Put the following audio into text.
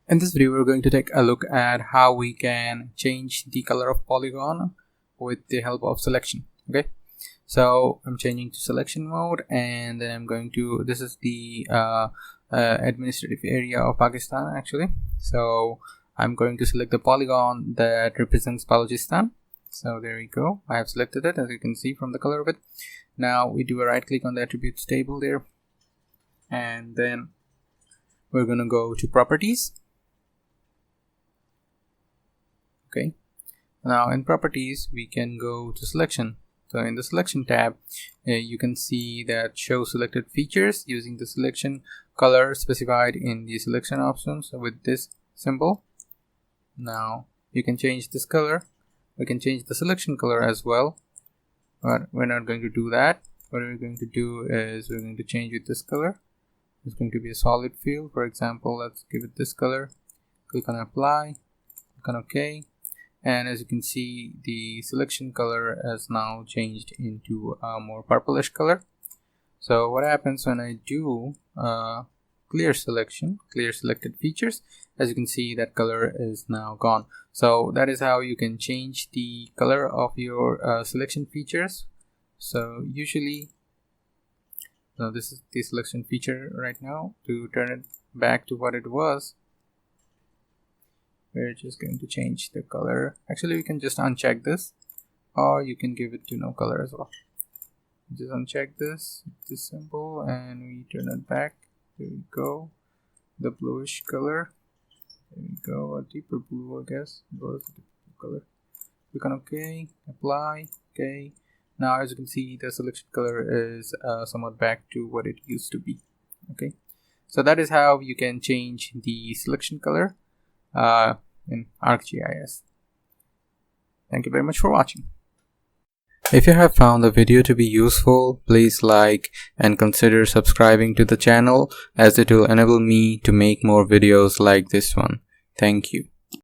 In this video, we're going to take a look at how we can change the color of polygon with the help of selection. Okay, so I'm changing to selection mode, and then I'm going to, this is the administrative area of Pakistan actually. So I'm going to select the polygon that represents Balochistan. So there we go, I have selected it, as you can see from the color of it. Now we do a right click on the attributes table there, and then we're going to go to properties. Okay, now in properties we can go to selection. So in the selection tab, you can see that show selected features using the selection color specified in the selection options with this symbol. Now you can change this color. We can change the selection color as well, but we're not going to do that. What we're going to do is we're going to change with this color. It's going to be a solid fill. For example, let's give it this color. Click on apply, click on OK. And as you can see, the selection color has now changed into a more purplish color. So what happens when I do clear selection, clear selected features, as you can see, that color is now gone. So that is how you can change the color of your selection features. So usually, now this is the selection feature right now. To turn it back to what it was, we're just going to change the color. Actually, we can just uncheck this, or you can give it to no color as well. Just uncheck this symbol, and we turn it back. There we go, the bluish color. There we go, a deeper blue, I guess. Go to the color. Click on OK, apply. Okay. Now, as you can see, the selection color is somewhat back to what it used to be. Okay. So that is how you can change the selection color in ArcGIS. Thank you very much for watching. If you have found the video to be useful, please like and consider subscribing to the channel, as it will enable me to make more videos like this one. Thank you.